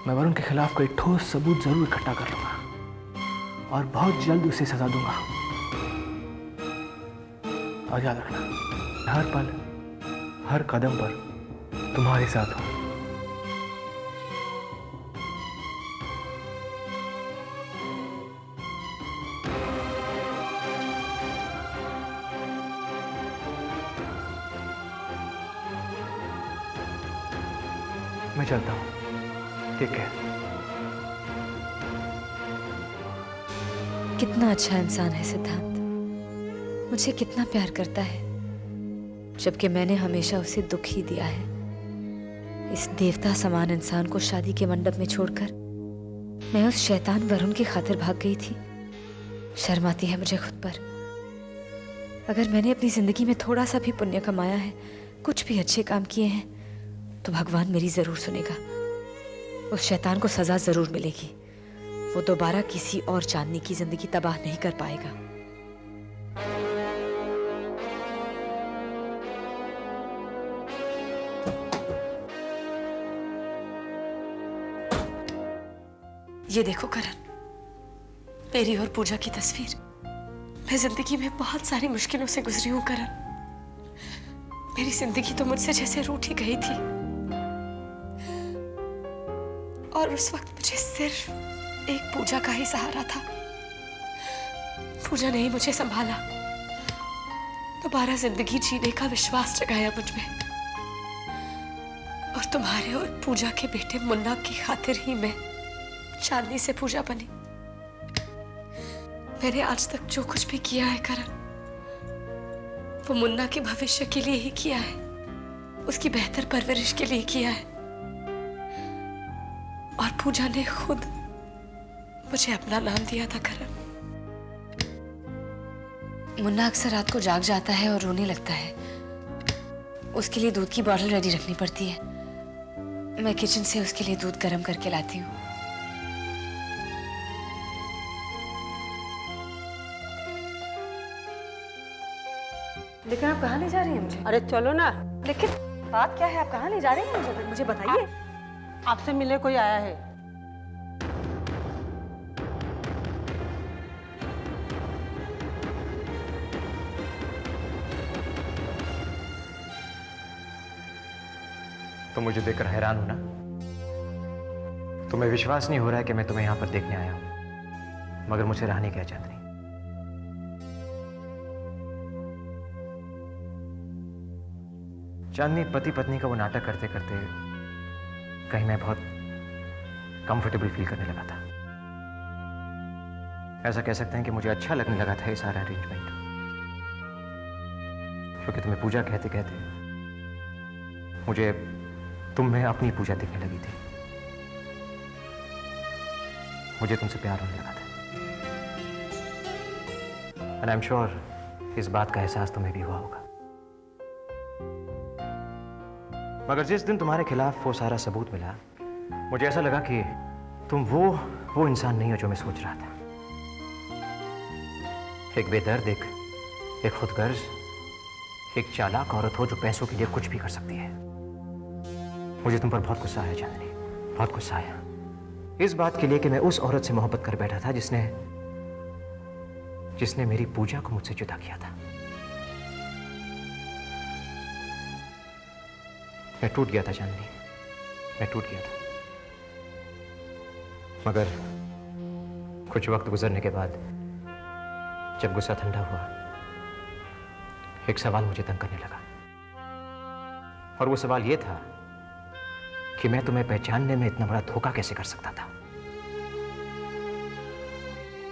मैं वरुण के खिलाफ कोई ठोस सबूत जरूर इकट्ठा कर लूंगा और बहुत जल्द उसे सजा दूंगा। और याद रखना, हर पल हर कदम पर तुम्हारे साथ हूं। मैं चलता हूं, ठीक है? कितना अच्छा इंसान है सिद्धांत, मुझे कितना प्यार करता है, जबकि मैंने हमेशा उसे दुख ही दिया है। इस देवता समान इंसान को शादी के मंडप में छोड़कर मैं उस शैतान वरुण की खातिर भाग गई थी। शर्म आती है मुझे खुद पर। अगर मैंने अपनी जिंदगी में थोड़ा सा भी पुण्य कमाया है, कुछ भी अच्छे काम किए हैं, तो भगवान मेरी जरूर सुनेगा। उस शैतान को सजा जरूर मिलेगी। वो दोबारा किसी और चांदनी की जिंदगी तबाह नहीं कर पाएगा। ये देखो करण, मेरी और पूजा की तस्वीर। मैं जिंदगी में बहुत सारी मुश्किलों से गुजरी हूं करण। मेरी जिंदगी तो मुझसे जैसे रूठ ही गई थी, और उस वक्त मुझे सिर्फ एक पूजा का ही सहारा था। पूजा ने ही मुझे संभाला, दोबारा जिंदगी जीने का विश्वास जगाया मुझ में। और तुम्हारे और पूजा के बेटे मुन्ना की खातिर ही मैं चांदनी से पूजा बनी। मैंने आज तक जो कुछ भी किया है करण, वो मुन्ना के भविष्य के लिए ही किया है, उसकी बेहतर परवरिश के लिए किया है। और पूजा ने खुद मुझे अपना नाम दिया था करण। मुन्ना अक्सर रात को जाग जाता है और रोने लगता है। उसके लिए दूध की बोतल रेडी रखनी पड़ती है। मैं किचन से उसके लिए दूध गर्म करके लाती हूँ। लेकिन आप कहाँ ले जा रही हैं मुझे? अरे चलो ना। लेकिन बात क्या है, आप कहाँ ले जा रही हैं मुझे बताइए। आपसे मिलने कोई आया है। तो मुझे देखकर हैरान हो ना? तुम्हें विश्वास नहीं हो रहा है कि मैं तुम्हें यहां पर देखने आया हूं, मगर मुझे रहने क्या चांदनी। चांदनी, पति पत्नी का वो नाटक करते करते कहीं मैं बहुत कंफर्टेबल फील करने लगा था। ऐसा कह सकते हैं कि मुझे अच्छा लगने लगा था ये सारा अरेंजमेंट, क्योंकि तुम्हें पूजा कहते कहते मुझे तुम में अपनी पूजा दिखने लगी थी। मुझे तुमसे प्यार होने लगा था। एंड आई एम श्योर इस बात का एहसास तुम्हें भी हुआ होगा। मगर जिस दिन तुम्हारे खिलाफ वो सारा सबूत मिला, मुझे ऐसा लगा कि तुम वो इंसान नहीं हो जो मैं सोच रहा था। एक बेदर्द, एक खुदगर्ज, एक चालाक औरत हो जो पैसों के लिए कुछ भी कर सकती है। मुझे तुम पर बहुत गुस्सा आया चांदनी, बहुत गुस्सा आया इस बात के लिए कि मैं उस औरत से मोहब्बत कर बैठा था जिसने मेरी पूजा को मुझसे जुदा किया था। मैं टूट गया था चांदनी, मैं टूट गया था। मगर कुछ वक्त गुजरने के बाद जब गुस्सा ठंडा हुआ, एक सवाल मुझे तंग करने लगा। और वो सवाल ये था कि मैं तुम्हें पहचानने में इतना बड़ा धोखा कैसे कर सकता था।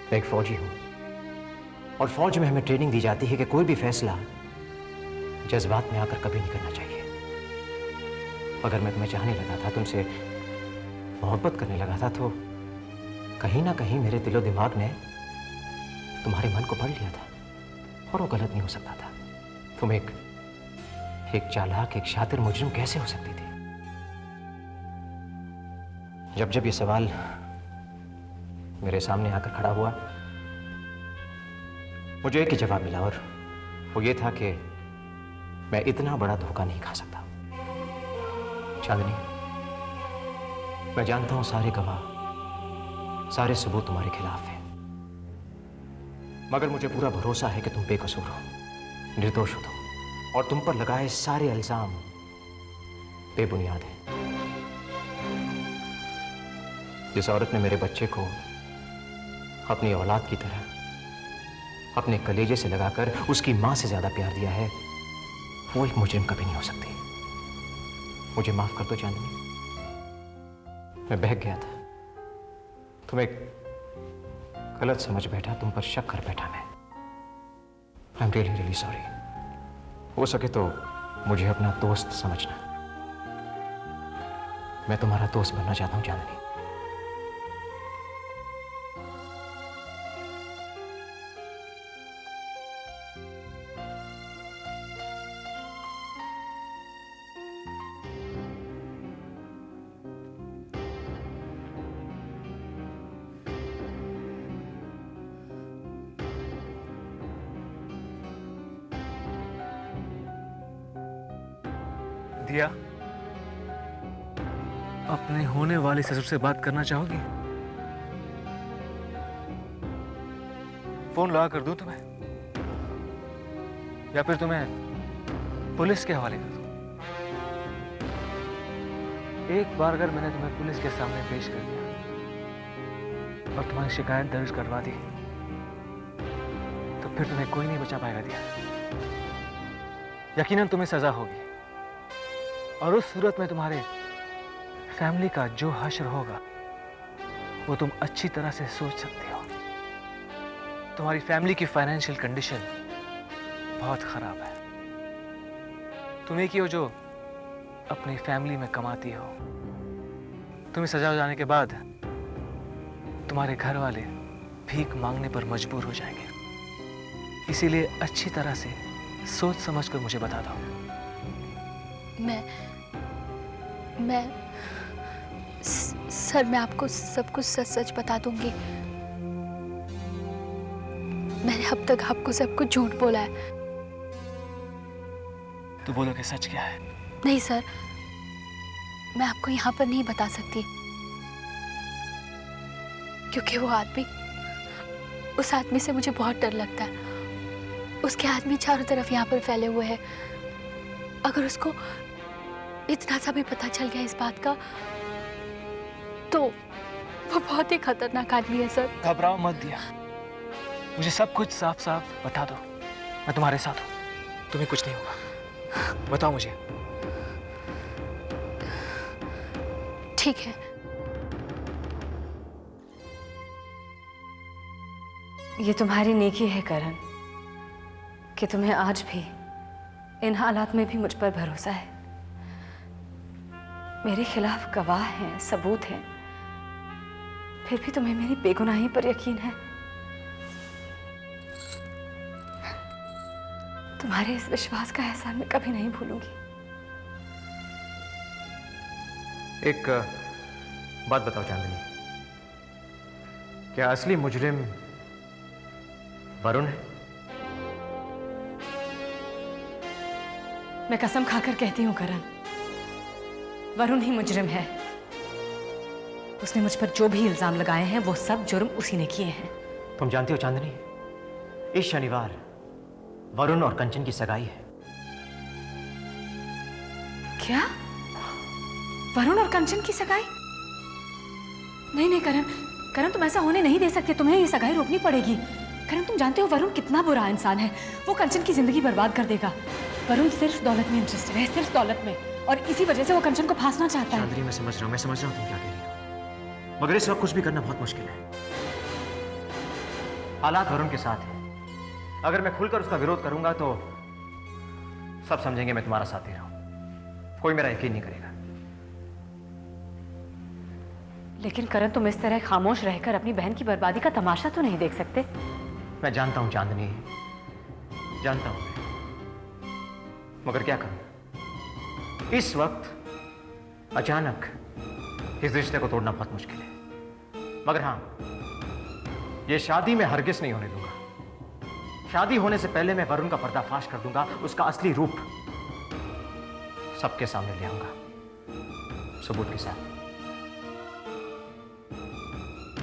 मैं एक फौजी हूं, और फौज में हमें ट्रेनिंग दी जाती है कि कोई भी फैसला जज्बात में आकर कभी नहीं करना चाहिए। अगर मैं तुम्हें चाहने लगा था, तुमसे मोहब्बत करने लगा था, तो कहीं ना कहीं मेरे दिलो दिमाग ने तुम्हारे मन को पढ़ लिया था, और वो गलत नहीं हो सकता था। तुम एक चालाक, एक शातिर मुजरिम कैसे हो सकती थी? जब ये सवाल मेरे सामने आकर खड़ा हुआ, मुझे एक ही जवाब मिला, और वो ये था कि मैं इतना बड़ा धोखा नहीं खा सकता। चांदनी, मैं जानता हूं सारे गवाह, सारे सबूत तुम्हारे खिलाफ हैं, मगर मुझे पूरा भरोसा है कि तुम बेकसूर हो, निर्दोष हो तुम, और तुम पर लगाए सारे इल्जाम बेबुनियाद हैं। जिस औरत ने मेरे बच्चे को अपनी औलाद की तरह अपने कलेजे से लगाकर उसकी मां से ज्यादा प्यार दिया है, वो एक मुजरिम कभी नहीं हो सकती। मुझे माफ कर दो चांदनी, मैं बहक गया था, तुम्हें गलत समझ बैठा, तुम पर शक कर बैठा मैं। I am really really sorry. हो सके तो मुझे अपना दोस्त समझना, मैं तुम्हारा दोस्त बनना चाहता हूं चांदनी। दिया, अपने होने वाले ससुर से बात करना चाहोगी? फोन लगा कर दूं तुम्हें, या फिर तुम्हें पुलिस के हवाले कर दूं? एक बार अगर मैंने तुम्हें पुलिस के सामने पेश कर दिया और तुम्हारी शिकायत दर्ज करवा दी, तो फिर तुम्हें कोई नहीं बचा पाएगा दिया। यकीनन तुम्हें सजा होगी, और उस सूरत में तुम्हारे फैमिली का जो हश्र होगा वो तुम अच्छी तरह से सोच सकते हो। तुम्हारी फैमिली की फाइनेंशियल कंडीशन बहुत खराब है। तुम एक ही हो जो अपनी फैमिली में कमाती हो। तुम्हें सजा हो जाने के बाद तुम्हारे घर वाले भीख मांगने पर मजबूर हो जाएंगे। इसीलिए अच्छी तरह से सोच समझ कर मुझे बता दो। सर, मैं आपको सब कुछ सच सच बता दूंगी। मैंने अब तक आपको सब कुछ झूठ बोला है। तो बोलो कि सच क्या है? नहीं सर, मैं आपको यहाँ पर नहीं बता सकती, क्योंकि वो आदमी, उस आदमी से मुझे बहुत डर लगता है। उसके आदमी चारों तरफ यहाँ पर फैले हुए हैं। अगर उसको इतना सा भी पता चल गया इस बात का, तो वो बहुत ही खतरनाक आदमी है सर। घबराओ मत दिया, मुझे सब कुछ साफ साफ बता दो। मैं तुम्हारे साथ हूँ, तुम्हें कुछ नहीं होगा। बताओ मुझे। ठीक है। ये तुम्हारी नेकी है करण, कि तुम्हें आज भी इन हालात में भी मुझ पर भरोसा है। मेरे खिलाफ गवाह हैं, सबूत हैं, फिर भी तुम्हें मेरी बेगुनाही पर यकीन है। तुम्हारे इस विश्वास का एहसान मैं कभी नहीं भूलूंगी। एक बात बताओ चांदनी, क्या असली मुजरिम वरुण है? मैं कसम खाकर कहती हूँ करण, वरुण ही मुजरिम है। उसने मुझ पर जो भी इल्जाम लगाए हैं वो सब जुर्म उसी ने किए हैं। तुम जानती हो चांदनी, इस शनिवार वरुण और कंचन की सगाई है। क्या? वरुण और कंचन की सगाई? नहीं नहीं करण, करण तुम ऐसा होने नहीं दे सकते। तुम्हें ये सगाई रोकनी पड़ेगी। करण तुम जानते हो वरुण कितना बुरा इंसान है। वो कंचन की जिंदगी बर्बाद कर देगा। वरुण सिर्फ दौलत में इंटरेस्टेड है, सिर्फ दौलत में, और इसी वजह से वो कंचन को फांसना चाहता है। चांदनी मैं समझ रहा हूँ तुम क्या कह रही हो, मगर इस वक्त कुछ भी करना बहुत मुश्किल है। हालात वरुण के साथ है। अगर मैं खुलकर उसका विरोध करूंगा तो सब समझेंगे मैं तुम्हारा साथी रहा हूं। कोई मेरा यकीन नहीं करेगा। लेकिन करण तुम इस तरह खामोश रहकर अपनी बहन की बर्बादी का तमाशा तो नहीं देख सकते। मैं जानता हूं चांदनी, जानता हूं, मगर क्या करूं? इस वक्त अचानक इस रिश्ते को तोड़ना बहुत मुश्किल है। मगर हां, यह शादी मैं हरगिज नहीं होने दूंगा। शादी होने से पहले मैं वरुण का पर्दाफाश कर दूंगा, उसका असली रूप सबके सामने ले आऊंगा, सबूत के साथ।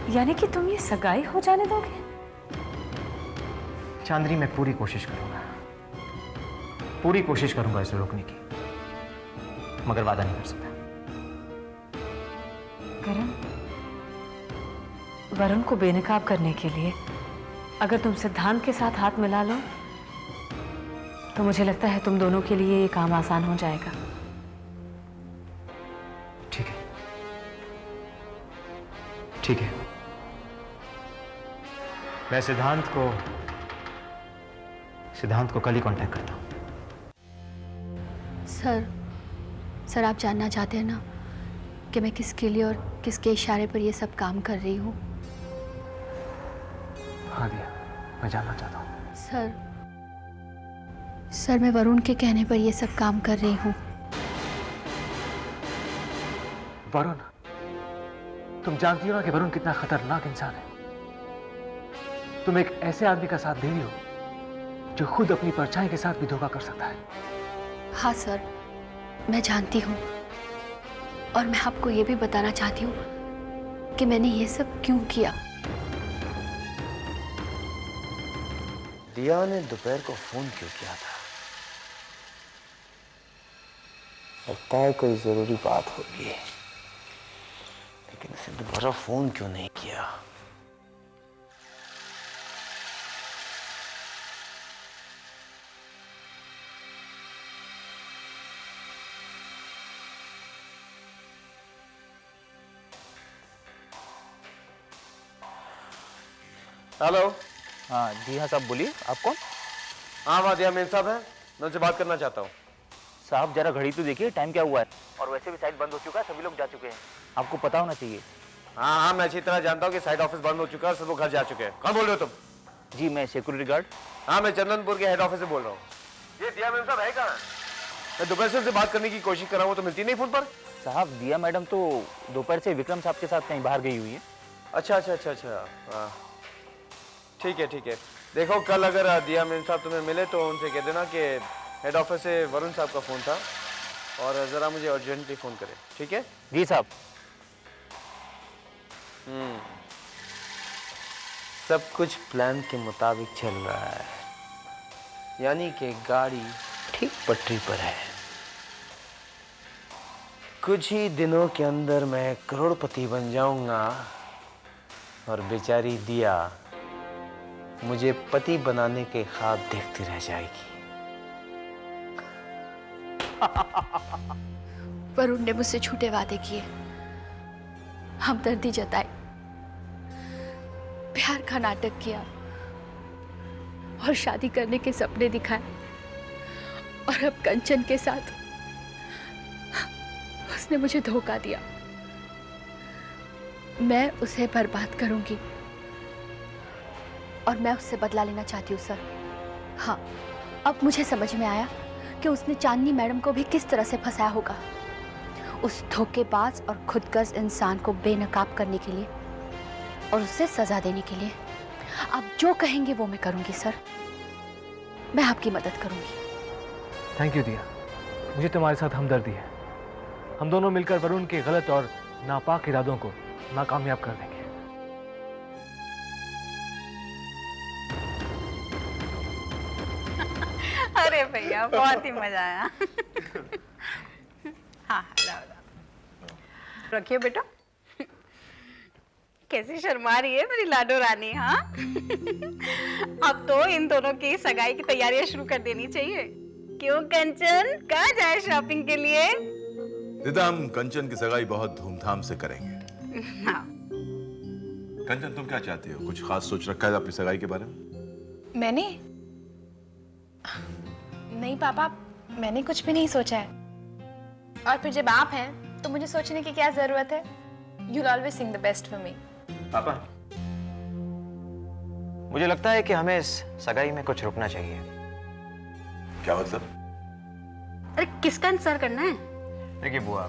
यानी कि तुम ये सगाई हो जाने दोगे? चांदनी, मैं पूरी कोशिश करूंगा, पूरी कोशिश करूंगा इसे रोकने की, मगर वादा नहीं कर सकता। करण, वरुण को बेनकाब करने के लिए अगर तुम सिद्धांत के साथ हाथ मिला लो तो मुझे लगता है तुम दोनों के लिए ये काम आसान हो जाएगा। ठीक है, ठीक है। मैं सिद्धांत को कल ही कांटेक्ट करता हूं। सर आप जानना चाहते हैं ना कि मैं किसके लिए और किसके इशारे पर ये सब काम कर रही हूँ? हाँ दिया, मैं जानना चाहता हूँ। सर मैं वरुण के कहने पर ये सब काम कर रही हूँ। वरुण, तुम जानती हो ना कि वरुण कितना खतरनाक इंसान है। तुम एक ऐसे आदमी का साथ दे रही हो जो खुद अपनी परछाई के साथ भी धोखा कर सकता है। हाँ सर, मैं जानती हूँ और मैं आपको ये भी बताना चाहती हूँ कि मैंने ये सब क्यों किया। दिया ने दोपहर को फोन क्यों किया था? लगता है कोई जरूरी बात होगी, लेकिन उसे दोबारा फोन क्यों नहीं किया? हेलो। हाँ जी हाँ साहब, बोलिए। आप कौन? हाँ वादिया मेन साहब है, मैं उनसे बात करना चाहता हूँ। साहब जरा घड़ी तो देखिए, टाइम क्या हुआ है। और वैसे भी साइट बंद हो चुका है, सभी लोग जा चुके हैं, आपको पता होना चाहिए। हाँ, मैं अच्छी तरह जानता हूँ कि साइट ऑफिस बंद हो चुका है, सब लोग घर जा चुके हैं। कौन बोल रहे हो तुम? जी मैं सिक्योरिटी गार्ड। हाँ, मैं चंदनपुर के हेड ऑफिस से बोल रहा हूँ। ये दिया मेम साहब है कहाँ? मैं दोपहर से उनसे बात करने की कोशिश कर रहा हूँ तो मिलती नहीं फोन पर। साहब दिया मैडम तो दोपहर से विक्रम साहब के साथ कहीं बाहर गई हुई है। अच्छा। हाँ ठीक है। देखो कल अगर दिया मेम साहब तुम्हें मिले तो उनसे कह देना कि हेड ऑफिस से वरुण साहब का फ़ोन था और ज़रा मुझे अर्जेंटली फ़ोन करें, ठीक है? जी साहब। सब कुछ प्लान के मुताबिक चल रहा है, यानी कि गाड़ी ठीक पटरी पर है। कुछ ही दिनों के अंदर मैं करोड़पति बन जाऊंगा और बेचारी दिया मुझे पति बनाने के ख्वाब देखती रह जाएगी। वरुण ने मुझसे झूठे वादे किए, हमदर्दी जताई, प्यार का नाटक किया और शादी करने के सपने दिखाए, और अब कंचन के साथ उसने मुझे धोखा दिया। मैं उसे बर्बाद करूंगी और मैं उससे बदला लेना चाहती हूँ सर। हाँ, अब मुझे समझ में आया कि उसने चांदनी मैडम को भी किस तरह से फंसाया होगा, उस धोखेबाज और खुदगर्ज इंसान को बेनकाब करने के लिए और उसे सजा देने के लिए। आप जो कहेंगे वो मैं करूंगी सर, मैं आपकी मदद करूंगी। थैंक यू दिया, मुझे तुम्हारे साथ हमदर्दी है। हम दोनों मिलकर वरुण के गलत और नापाक इरादों को नाकामयाब कर देंगे। अरे भैया बहुत ही मजा आया। हाँ लाओ। रखिए बेटा। कैसी शर्मा रही है मेरी लाडो रानी। हाँ अब तो इन दोनों की सगाई की तैयारियां शुरू कर देनी चाहिए। क्यों कंचन, कहाँ जाए शॉपिंग के लिए? दीदा, हम कंचन की सगाई बहुत धूमधाम से करेंगे। हाँ। कंचन, तुम क्या चाहती हो? कुछ खास सोच रखा है अपनी सगाई के बारे में? मैंने? नहीं पापा, मैंने कुछ भी नहीं सोचा है। और फिर जब आप हैं तो मुझे सोचने की क्या जरूरत है? You'll always think the best for me. पापा, मुझे लगता है कि हमें इस सगाई में कुछ रुकना चाहिए। क्या मतलब? अरे किसका इंतजार करना है? देखिए बुआ,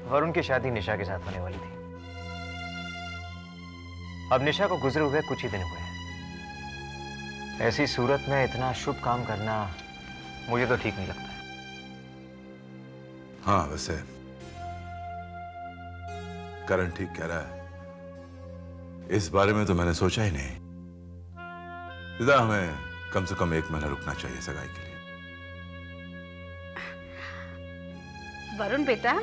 वरुण की शादी निशा के साथ होने वाली थी। अब निशा को गुजरे हुए कुछ ही दिन हुए हैं। ऐसी सूरत में इतना शुभ काम करना मुझे तो ठीक नहीं लगता है। हाँ, वैसे करण ठीक कह रहा है। इस बारे में तो मैंने सोचा ही नहीं। सीधा हमें कम से कम 1 महीना रुकना चाहिए सगाई के लिए। वरुण बेटा,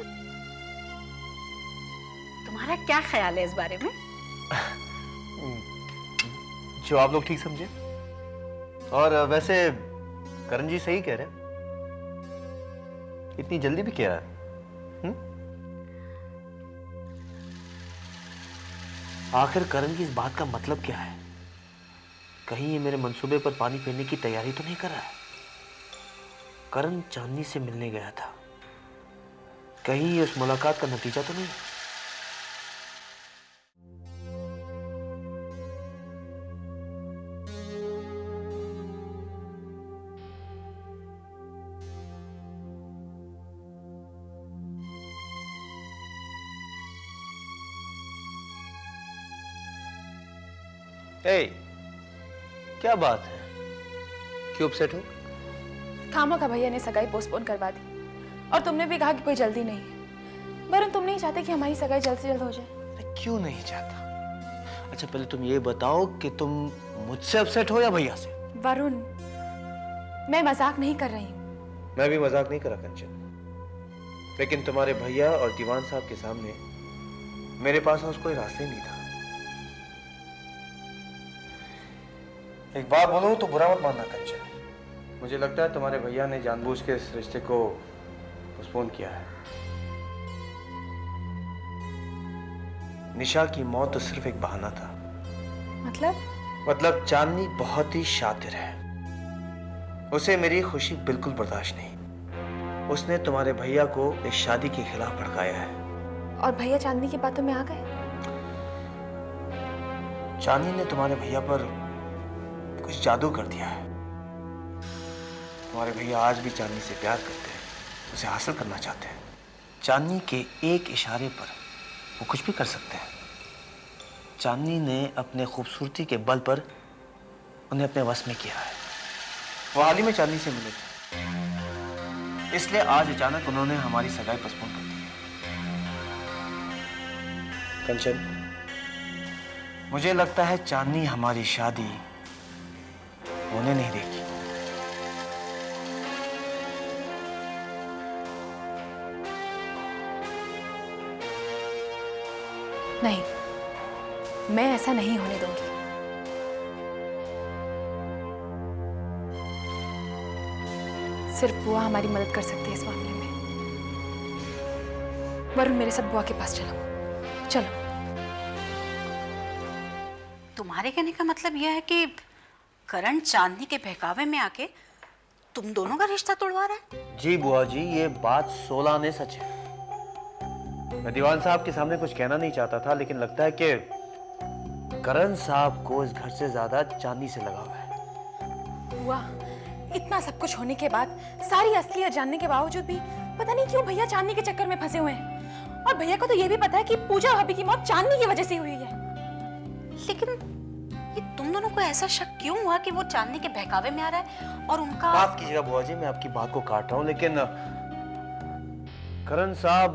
तुम्हारा क्या ख्याल है इस बारे में? जो आप लोग ठीक समझे। और वैसे करण जी सही कह रहे हैं, इतनी जल्दी भी क्या है? आखिर करण की इस बात का मतलब क्या है? कहीं ये मेरे मंसूबे पर पानी फेरने की तैयारी तो नहीं कर रहा है? करण चांदनी से मिलने गया था, कहीं ये उस मुलाकात का नतीजा तो नहीं? क्या बात है, क्यों अपसेट हो? खामा का भैया ने सगाई पोस्टपोन करवा दी और तुमने भी कहा कि कोई जल्दी नहीं है। वरुण, तुम नहीं चाहते कि हमारी सगाई जल्द से जल्द हो जाए? क्यों नहीं चाहता? अच्छा पहले तुम ये बताओ कि तुम मुझसे अपसेट हो या भैया से? वरुण, मैं मजाक नहीं कर रही हूँ। मैं भी मजाक नहीं करा कंचन, लेकिन तुम्हारे भैया और दीवान साहब के सामने मेरे पास और कोई रास्ता ही नहीं था। एक बात बोलूं तो बुरा मत मानना कंचन, मुझे लगता है तुम्हारे भैया ने जानबूझ के इस रिश्ते को पोस्टपोन किया है। निशा की मौत तो सिर्फ एक बहाना था। मतलब चांदनी बहुत ही शातिर है, उसे मेरी खुशी बिल्कुल बर्दाश्त नहीं। उसने तुम्हारे भैया को इस शादी के खिलाफ भड़काया है। और भैया चांदनी की बातों में आ गए? चांदनी ने तुम्हारे भैया पर कुछ जादू कर दिया है। तुम्हारे भैया आज भी चांदनी से प्यार करते हैं, उसे हासिल करना चाहते हैं। चांदनी के एक इशारे पर वो कुछ भी कर सकते हैं। चांदनी ने अपने खूबसूरती के बल पर उन्हें अपने वश में किया है। वो हाल ही में चांदनी से मिले थे, इसलिए आज अचानक उन्होंने हमारी सगाई पोस्टपोन कर दी है। कंचन, मुझे लगता है चांदनी हमारी शादी होने नहीं देगी। नहीं, मैं ऐसा नहीं होने दूंगी। सिर्फ बुआ हमारी मदद कर सकती है इस मामले में। वरुण, मेरे साथ बुआ के पास चलो। चलो। तुम्हारे कहने का मतलब यह है कि करण चांदनी के बहकावे में आके तुम दोनों का रिश्ता तोड़वा रहा है? जी बुआ जी, ये बात 16 आने सच है। मैं दीवान साहब के सामने कुछ कहना नहीं चाहता था, लेकिन लगता है कि करण साहब को इस घर से ज्यादा चांदनी से लगाव है। बुआ, इतना सब कुछ होने के बाद, सारी असलियत जानने के बावजूद भी पता नहीं क्यों भैया चांदनी के चक्कर में फंसे हुए हैं। और भैया को तो ये भी पता है कि पूजा भाभी की मौत चांदनी की वजह से हुई है। लेकिन ये तुम दोनों को ऐसा शक क्यों हुआ कि वो चांदनी के बहकावे में आ रहा है और उनका? माफ कीजिएगा बुआ जी, मैं आपकी बात को काट रहा हूं, लेकिन करण साहब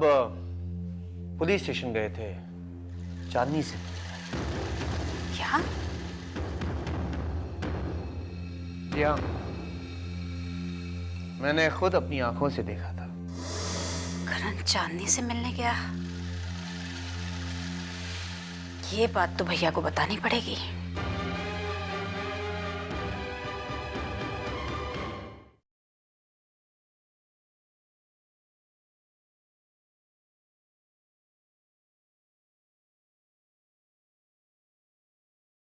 पुलिस स्टेशन गए थे चांदनी से। क्या? जी हाँ, मैंने खुद अपनी आंखों से देखा था। करण चांदनी से मिलने गया? ये बात तो भैया को बतानी पड़ेगी।